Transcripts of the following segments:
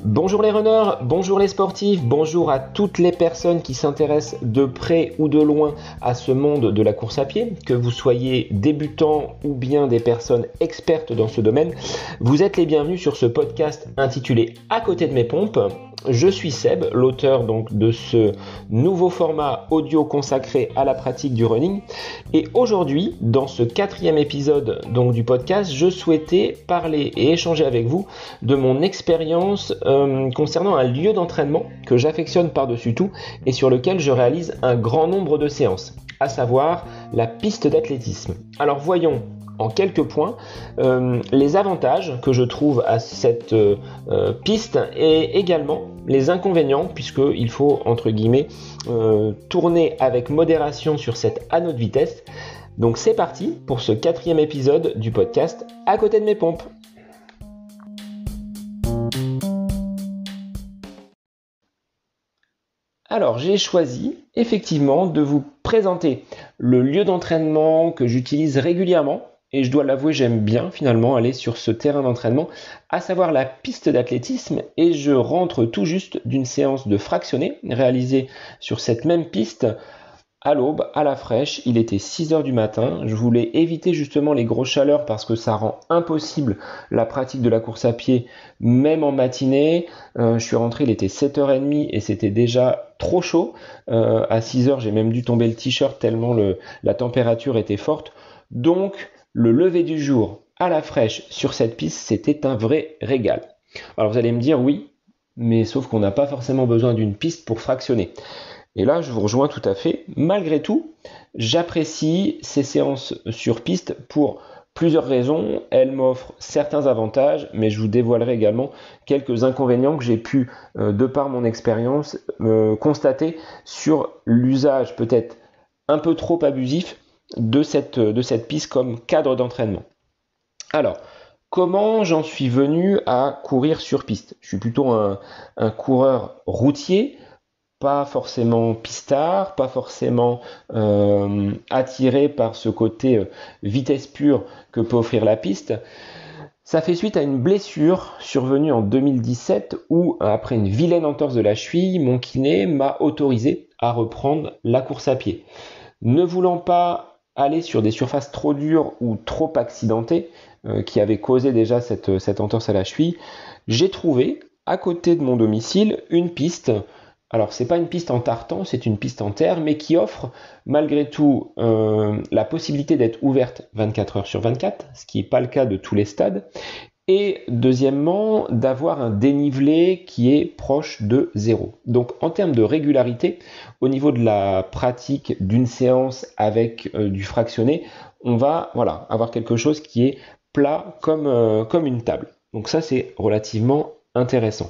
Bonjour les runners, bonjour les sportifs, bonjour à toutes les personnes qui s'intéressent de près ou de loin à ce monde de la course à pied, que vous soyez débutant ou bien des personnes expertes dans ce domaine. Vous êtes les bienvenus sur ce podcast intitulé À côté de mes pompes. Je suis Seb, l'auteur donc de ce nouveau format audio consacré à la pratique du running. Et aujourd'hui, dans ce 4e épisode donc du podcast, je souhaitais parler et échanger avec vous de mon expérience concernant un lieu d'entraînement que j'affectionne par-dessus tout et sur lequel je réalise un grand nombre de séances, à savoir la piste d'athlétisme. Alors voyons en quelques points les avantages que je trouve à cette piste et également les inconvénients, puisqu'il faut entre guillemets tourner avec modération sur cet anneau de vitesse. Donc c'est parti pour ce 4e épisode du podcast À côté de mes pompes. Alors j'ai choisi effectivement de vous présenter le lieu d'entraînement que j'utilise régulièrement. Et je dois l'avouer, j'aime bien finalement aller sur ce terrain d'entraînement, à savoir la piste d'athlétisme, et je rentre tout juste d'une séance de fractionné réalisée sur cette même piste à l'aube, à la fraîche. Il était 6h du matin, je voulais éviter justement les grosses chaleurs parce que ça rend impossible la pratique de la course à pied, même en matinée. Je suis rentré, il était 7h30 et c'était déjà trop chaud. À 6h, j'ai même dû tomber le t-shirt tellement la température était forte. Donc, le lever du jour à la fraîche sur cette piste, c'était un vrai régal. Alors vous allez me dire oui, mais sauf qu'on n'a pas forcément besoin d'une piste pour fractionner. Et là, je vous rejoins tout à fait. Malgré tout, j'apprécie ces séances sur piste pour plusieurs raisons. Elles m'offrent certains avantages, mais je vous dévoilerai également quelques inconvénients que j'ai pu, de par mon expérience, constater sur l'usage peut-être un peu trop abusif de cette piste comme cadre d'entraînement. Alors, comment j'en suis venu à courir sur piste ? Je suis plutôt un coureur routier, pas forcément pistard, pas forcément attiré par ce côté vitesse pure que peut offrir la piste. Ça fait suite à une blessure survenue en 2017 où, après une vilaine entorse de la cheville, mon kiné m'a autorisé à reprendre la course à pied. Ne voulant pas aller sur des surfaces trop dures ou trop accidentées qui avaient causé déjà cette entorse à la cheville, j'ai trouvé à côté de mon domicile une piste. Alors c'est pas une piste en tartan, c'est une piste en terre, mais qui offre malgré tout la possibilité d'être ouverte 24 heures sur 24, ce qui n'est pas le cas de tous les stades. Et deuxièmement, d'avoir un dénivelé qui est proche de 0. Donc en termes de régularité, au niveau de la pratique d'une séance avec du fractionné, on va avoir quelque chose qui est plat comme une table. Donc ça c'est relativement intéressant.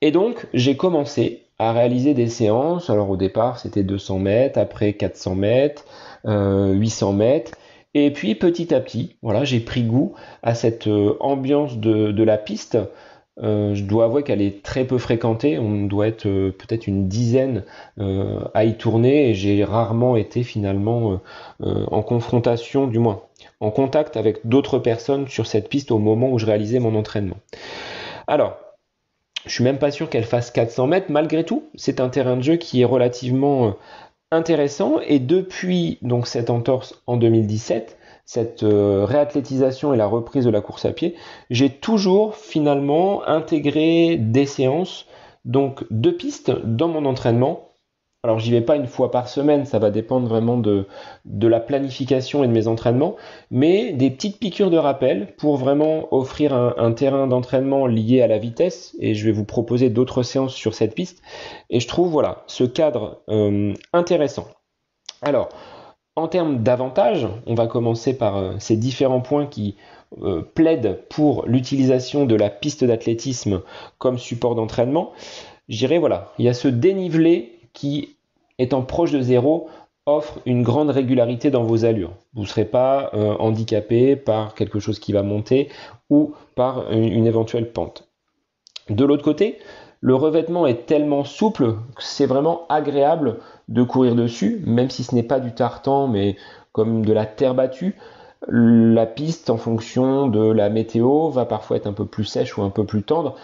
Et donc j'ai commencé à réaliser des séances. Alors au départ c'était 200 mètres, après 400 mètres, 800 mètres. Et puis petit à petit, j'ai pris goût à cette ambiance de la piste. Je dois avouer qu'elle est très peu fréquentée. On doit être peut-être une dizaine à y tourner. Et j'ai rarement été finalement en confrontation, du moins en contact avec d'autres personnes sur cette piste au moment où je réalisais mon entraînement. Alors, je suis même pas sûr qu'elle fasse 400 mètres. Malgré tout, c'est un terrain de jeu qui est relativement intéressant, et depuis donc cette entorse en 2017, cette réathlétisation et la reprise de la course à pied, j'ai toujours finalement intégré des séances donc de piste dans mon entraînement. Alors j'y vais pas une fois par semaine, ça va dépendre vraiment de la planification et de mes entraînements, mais des petites piqûres de rappel pour vraiment offrir un terrain d'entraînement lié à la vitesse, et je vais vous proposer d'autres séances sur cette piste, et je trouve ce cadre intéressant. Alors, en termes d'avantages, on va commencer par ces différents points qui plaident pour l'utilisation de la piste d'athlétisme comme support d'entraînement. Je dirais il y a ce dénivelé qui, étant proche de 0, offre une grande régularité dans vos allures. Vous ne serez pas handicapé par quelque chose qui va monter ou par une éventuelle pente. De l'autre côté, le revêtement est tellement souple que c'est vraiment agréable de courir dessus, même si ce n'est pas du tartan, mais comme de la terre battue. La piste, en fonction de la météo, va parfois être un peu plus sèche ou un peu plus tendre,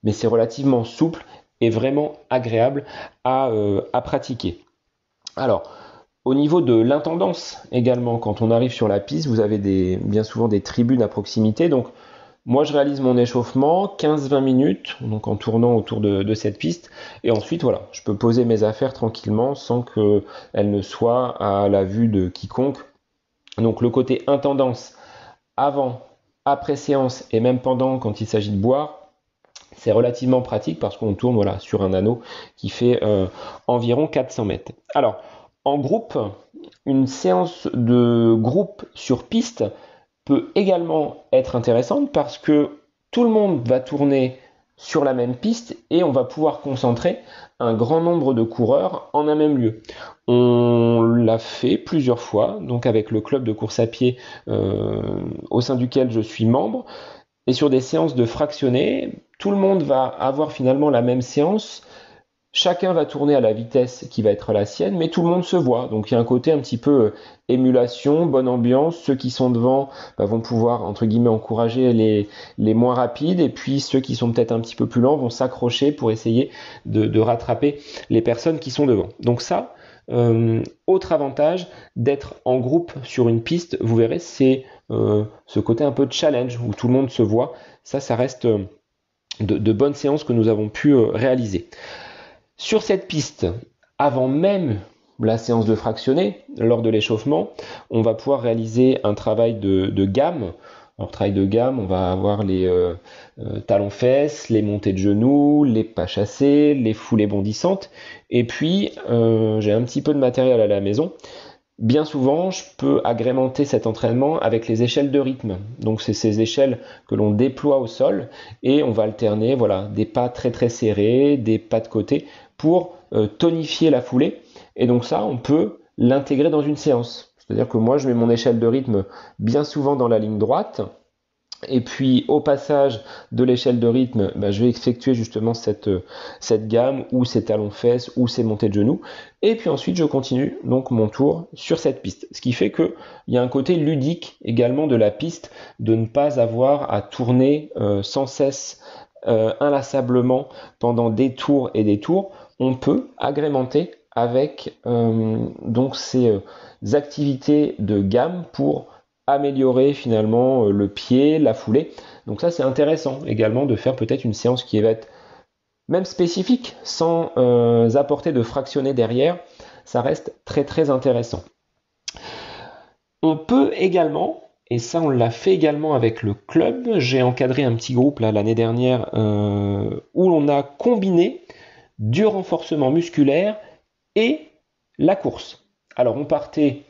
mais c'est relativement souple et vraiment agréable à pratiquer. Alors, au niveau de l'intendance également, quand on arrive sur la piste, vous avez bien souvent des tribunes à proximité. Donc, moi, je réalise mon échauffement 15-20 minutes, donc en tournant autour de cette piste. Et ensuite, voilà, je peux poser mes affaires tranquillement sans qu'elles ne soient à la vue de quiconque. Donc, le côté intendance avant, après séance et même pendant quand il s'agit de boire, c'est relativement pratique parce qu'on tourne voilà, sur un anneau qui fait environ 400 mètres. Alors, en groupe, une séance de groupe sur piste peut également être intéressante parce que tout le monde va tourner sur la même piste et on va pouvoir concentrer un grand nombre de coureurs en un même lieu. On l'a fait plusieurs fois, donc avec le club de course à pied au sein duquel je suis membre. Et sur des séances de fractionnés, tout le monde va avoir finalement la même séance. Chacun va tourner à la vitesse qui va être la sienne, mais tout le monde se voit. Donc il y a un côté un petit peu émulation, bonne ambiance. Ceux qui sont devant vont pouvoir, entre guillemets, encourager les moins rapides. Et puis ceux qui sont peut-être un petit peu plus lents vont s'accrocher pour essayer de rattraper les personnes qui sont devant. Donc ça, autre avantage d'être en groupe sur une piste, vous verrez, c'est ce côté un peu de challenge où tout le monde se voit. Ça reste de bonnes séances que nous avons pu réaliser. Sur cette piste, avant même la séance de fractionné, lors de l'échauffement, on va pouvoir réaliser un travail de gamme. Alors, travail de gamme, on va avoir les talons-fesses, les montées de genoux, les pas chassés, les foulées bondissantes. Et puis, j'ai un petit peu de matériel à la maison. Bien souvent, je peux agrémenter cet entraînement avec les échelles de rythme. Donc, c'est ces échelles que l'on déploie au sol et on va alterner voilà, des pas très très serrés, des pas de côté pour tonifier la foulée. Et donc ça, on peut l'intégrer dans une séance. C'est-à-dire que moi, je mets mon échelle de rythme bien souvent dans la ligne droite. Et puis au passage de l'échelle de rythme, je vais effectuer justement cette gamme ou ces talons-fesses ou ces montées de genoux. Et puis ensuite je continue donc mon tour sur cette piste. Ce qui fait qu'il y a un côté ludique également de la piste, de ne pas avoir à tourner sans cesse inlassablement pendant des tours et des tours. On peut agrémenter avec donc ces activités de gamme pour améliorer finalement le pied, la foulée. Donc ça c'est intéressant également de faire peut-être une séance qui va être même spécifique sans apporter de fractionné derrière. Ça reste très très intéressant. On peut également, et ça on l'a fait également avec le club, j'ai encadré un petit groupe là l'année dernière où on a combiné du renforcement musculaire et la course. Alors on partait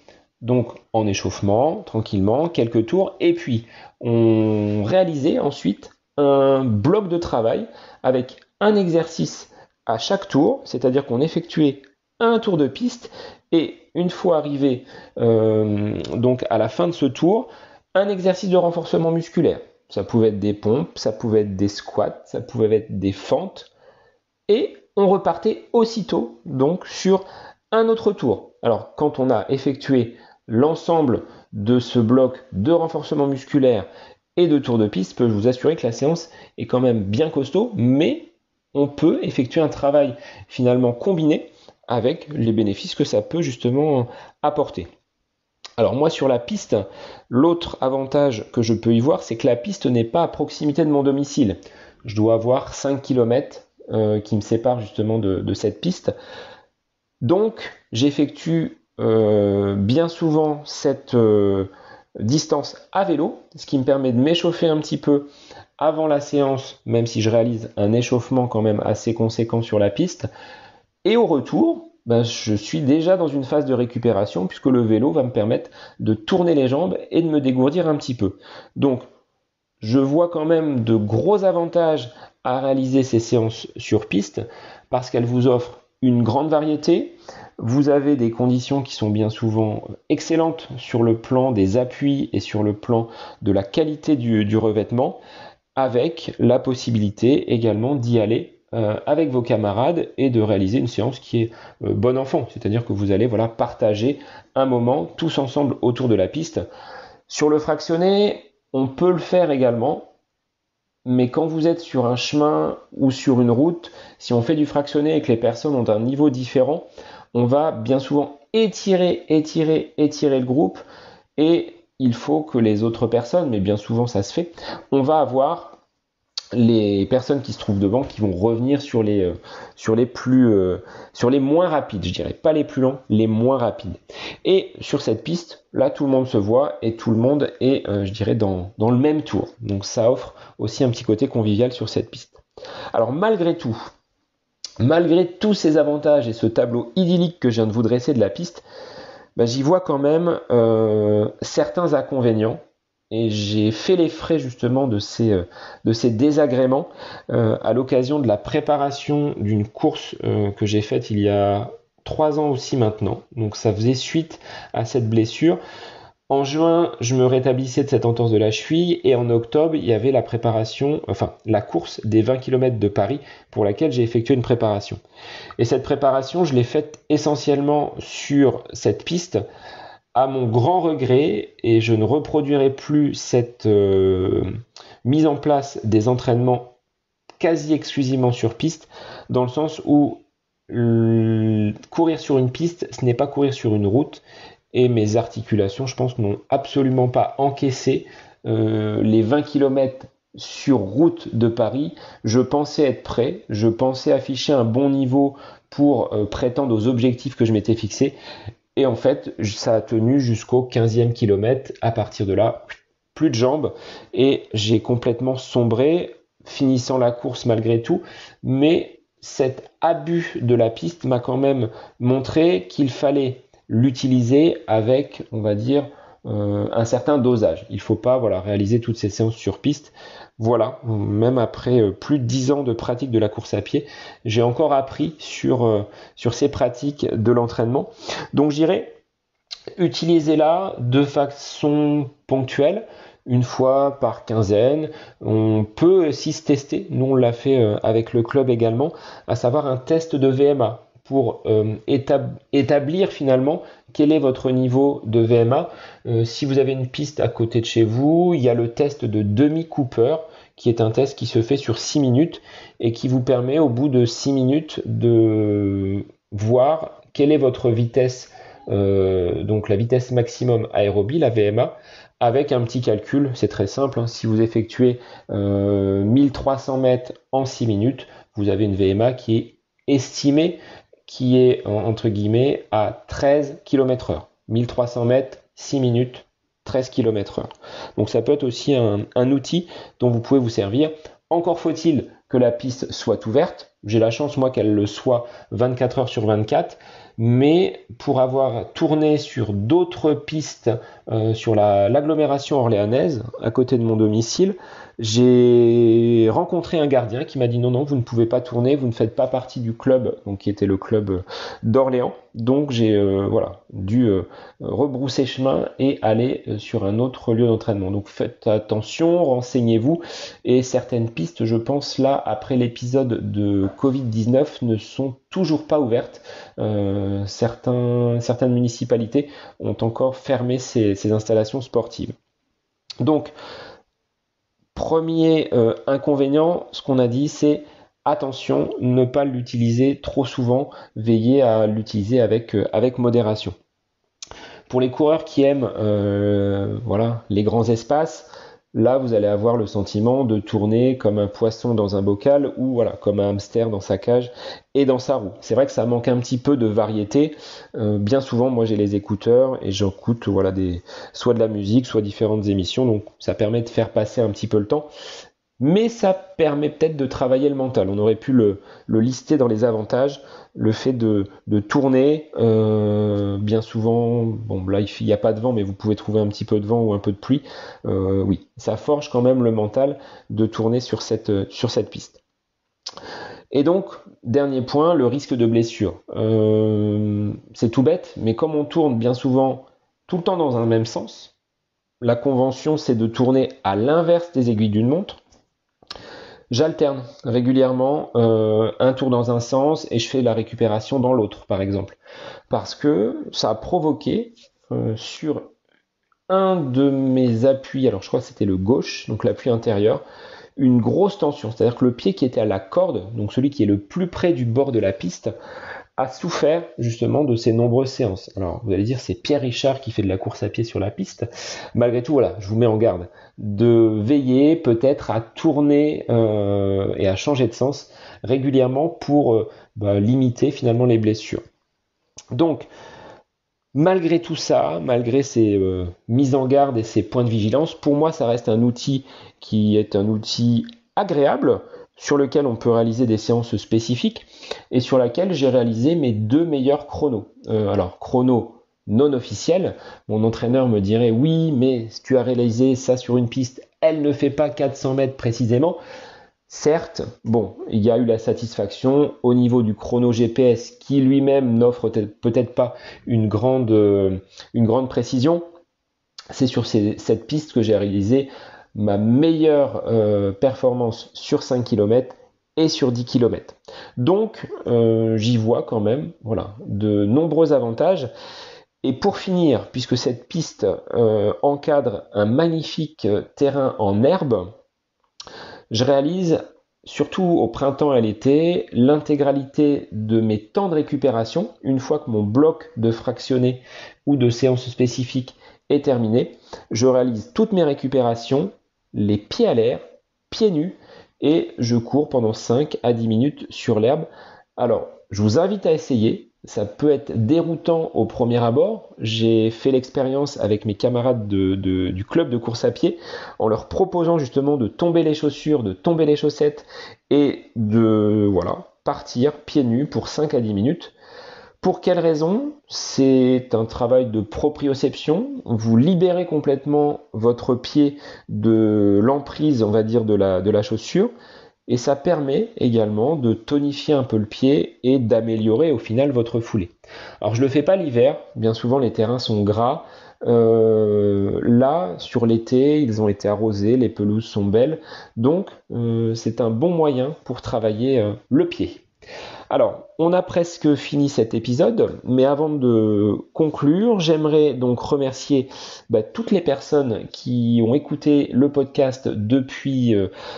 donc en échauffement, tranquillement, quelques tours, et puis on réalisait ensuite un bloc de travail avec un exercice à chaque tour, c'est-à-dire qu'on effectuait un tour de piste, et une fois arrivé donc à la fin de ce tour, un exercice de renforcement musculaire. Ça pouvait être des pompes, ça pouvait être des squats, ça pouvait être des fentes, et on repartait aussitôt donc sur un autre tour. Alors quand on a effectué l'ensemble de ce bloc de renforcement musculaire et de tour de piste, je peux vous assurer que la séance est quand même bien costaud, mais on peut effectuer un travail finalement combiné avec les bénéfices que ça peut justement apporter. Alors moi sur la piste, l'autre avantage que je peux y voir, c'est que la piste n'est pas à proximité de mon domicile. Je dois avoir 5 km qui me séparent justement de cette piste. Donc j'effectue bien souvent cette distance à vélo, ce qui me permet de m'échauffer un petit peu avant la séance, même si je réalise un échauffement quand même assez conséquent sur la piste. Et au retour, je suis déjà dans une phase de récupération puisque le vélo va me permettre de tourner les jambes et de me dégourdir un petit peu. Donc, je vois quand même de gros avantages à réaliser ces séances sur piste parce qu'elles vous offrent une grande variété. Vous avez des conditions qui sont bien souvent excellentes sur le plan des appuis et sur le plan de la qualité du revêtement, avec la possibilité également d'y aller avec vos camarades et de réaliser une séance qui est bon enfant, c'est-à-dire que vous allez partager un moment tous ensemble autour de la piste. Sur le fractionné, on peut le faire également, mais quand vous êtes sur un chemin ou sur une route, si on fait du fractionné et que les personnes ont un niveau différent, on va bien souvent étirer le groupe, et il faut que les autres personnes, mais bien souvent ça se fait, on va avoir les personnes qui se trouvent devant qui vont revenir sur les moins rapides, je dirais, pas les plus lents, les moins rapides. Et sur cette piste, là tout le monde se voit et tout le monde est, je dirais, dans le même tour. Donc ça offre aussi un petit côté convivial sur cette piste. Alors malgré tous ces avantages et ce tableau idyllique que je viens de vous dresser de la piste, j'y vois quand même certains inconvénients. Et j'ai fait les frais justement de ces désagréments à l'occasion de la préparation d'une course que j'ai faite il y a 3 ans aussi maintenant. Donc ça faisait suite à cette blessure. En juin, je me rétablissais de cette entorse de la cheville, et en octobre, il y avait la course des 20 km de Paris pour laquelle j'ai effectué une préparation. Et cette préparation, je l'ai faite essentiellement sur cette piste, à mon grand regret, et je ne reproduirai plus cette mise en place des entraînements quasi exclusivement sur piste, dans le sens où courir sur une piste, ce n'est pas courir sur une route, et mes articulations, je pense, n'ont absolument pas encaissé les 20 km sur route de Paris. Je pensais être prêt, je pensais afficher un bon niveau pour prétendre aux objectifs que je m'étais fixés. Et en fait, ça a tenu jusqu'au 15e kilomètre. À partir de là, plus de jambes. Et j'ai complètement sombré, finissant la course malgré tout. Mais cet abus de la piste m'a quand même montré qu'il fallait l'utiliser avec, on va dire, un certain dosage. Il ne faut pas réaliser toutes ces séances sur piste. Voilà, même après plus de 10 ans de pratique de la course à pied, j'ai encore appris sur ces pratiques de l'entraînement. Donc je dirais, utilisez-la de façon ponctuelle, une fois par quinzaine. On peut aussi se tester, nous on l'a fait avec le club également, à savoir un test de VMA pour établir finalement quel est votre niveau de VMA. Si vous avez une piste à côté de chez vous, il y a le test de demi-Cooper, qui est un test qui se fait sur 6 minutes et qui vous permet au bout de 6 minutes de voir quelle est votre vitesse, donc la vitesse maximum aérobie, la VMA, avec un petit calcul. C'est très simple, hein. Si vous effectuez 1300 mètres en 6 minutes, vous avez une VMA qui est estimée, qui est entre guillemets à 13 km/h. 1300 mètres, 6 minutes, 13 km/h. Donc ça peut être aussi un outil dont vous pouvez vous servir. Encore faut-il que la piste soit ouverte. J'ai la chance, moi, qu'elle le soit 24 heures sur 24. Mais pour avoir tourné sur d'autres pistes sur l'agglomération orléanaise, à côté de mon domicile, j'ai rencontré un gardien qui m'a dit non, vous ne pouvez pas tourner, vous ne faites pas partie du club, donc qui était le club d'Orléans. Donc j'ai dû rebrousser chemin et aller sur un autre lieu d'entraînement. Donc faites attention, renseignez-vous, et certaines pistes, je pense là, après l'épisode de Covid-19, ne sont toujours pas ouvertes. Certaines municipalités ont encore fermé ces installations sportives. Donc, premier inconvénient, ce qu'on a dit, c'est attention, ne pas l'utiliser trop souvent, veillez à l'utiliser avec modération. Pour les coureurs qui aiment les grands espaces, là vous allez avoir le sentiment de tourner comme un poisson dans un bocal, ou comme un hamster dans sa cage et dans sa roue. C'est vrai que ça manque un petit peu de variété. Bien souvent, moi j'ai les écouteurs et j'écoute soit de la musique, soit différentes émissions, donc ça permet de faire passer un petit peu le temps. Mais ça permet peut-être de travailler le mental. On aurait pu le lister dans les avantages, le fait de tourner, bien souvent, là il n'y a pas de vent, mais vous pouvez trouver un petit peu de vent ou un peu de pluie. Oui, ça forge quand même le mental de tourner sur cette piste. Et donc, dernier point, le risque de blessure. C'est tout bête, mais comme on tourne bien souvent tout le temps dans un même sens, la convention c'est de tourner à l'inverse des aiguilles d'une montre. J'alterne régulièrement un tour dans un sens et je fais la récupération dans l'autre, par exemple. Parce que ça a provoqué sur un de mes appuis, alors je crois que c'était le gauche, donc l'appui intérieur, une grosse tension. C'est-à-dire que le pied qui était à la corde, donc celui qui est le plus près du bord de la piste, a souffert justement de ces nombreuses séances. Alors vous allez dire c'est Pierre Richard qui fait de la course à pied sur la piste. Malgré tout, voilà, je vous mets en garde de veiller peut-être à tourner et à changer de sens régulièrement pour limiter finalement les blessures. Donc malgré tout ça, malgré ces mises en garde et ces points de vigilance, pour moi ça reste un outil qui est un outil agréable, sur lequel on peut réaliser des séances spécifiques et sur laquelle j'ai réalisé mes 2 meilleurs chronos. Alors, chrono non officiel, mon entraîneur me dirait oui, mais si tu as réalisé ça sur une piste, elle ne fait pas 400 mètres précisément. Certes, bon, il y a eu la satisfaction au niveau du chrono GPS qui lui-même n'offre peut-être pas une grande précision. C'est sur cette piste que j'ai réalisé ma meilleure performance sur 5 km et sur 10 km. Donc j'y vois quand même de nombreux avantages. Et pour finir, puisque cette piste encadre un magnifique terrain en herbe, je réalise surtout au printemps et à l'été l'intégralité de mes temps de récupération une fois que mon bloc de fractionné ou de séances spécifiques est terminé. Je réalise toutes mes récupérations les pieds à l'air, pieds nus, et je cours pendant 5 à 10 minutes sur l'herbe. Alors, je vous invite à essayer. Ça peut être déroutant au premier abord. J'ai fait l'expérience avec mes camarades du club de course à pied en leur proposant justement de tomber les chaussures, de tomber les chaussettes et de partir pieds nus pour 5 à 10 minutes. Pour quelle raison? C'est un travail de proprioception. Vous libérez complètement votre pied de l'emprise, on va dire, de la chaussure. Et ça permet également de tonifier un peu le pied et d'améliorer au final votre foulée. Alors je ne le fais pas l'hiver, bien souvent les terrains sont gras. Là, sur l'été, ils ont été arrosés, les pelouses sont belles. Donc c'est un bon moyen pour travailler le pied. Alors, on a presque fini cet épisode, mais avant de conclure, j'aimerais donc remercier toutes les personnes qui ont écouté le podcast depuis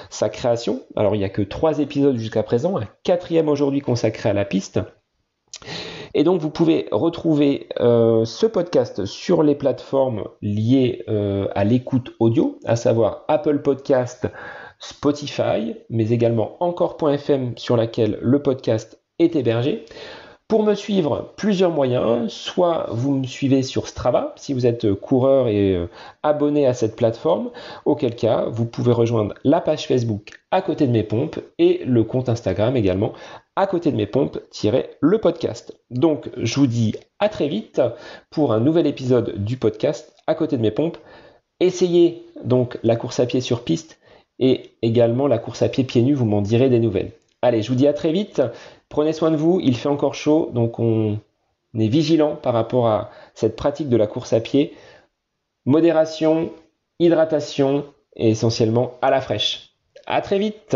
sa création. Alors, il n'y a que 3 épisodes jusqu'à présent, un 4e aujourd'hui consacré à la piste. Et donc, vous pouvez retrouver ce podcast sur les plateformes liées à l'écoute audio, à savoir Apple Podcast, Spotify, mais également encore.fm sur laquelle le podcast est hébergé. Pour me suivre, plusieurs moyens. Soit vous me suivez sur Strava, si vous êtes coureur et abonné à cette plateforme, auquel cas vous pouvez rejoindre la page Facebook à côté de mes pompes et le compte Instagram également à côté de mes pompes-le podcast. Donc je vous dis à très vite pour un nouvel épisode du podcast à côté de mes pompes. Essayez donc la course à pied sur piste et également la course à pied pieds nus, vous m'en direz des nouvelles. Allez, je vous dis à très vite. Prenez soin de vous, il fait encore chaud, donc on est vigilant par rapport à cette pratique de la course à pied. Modération, hydratation et essentiellement à la fraîche. À très vite.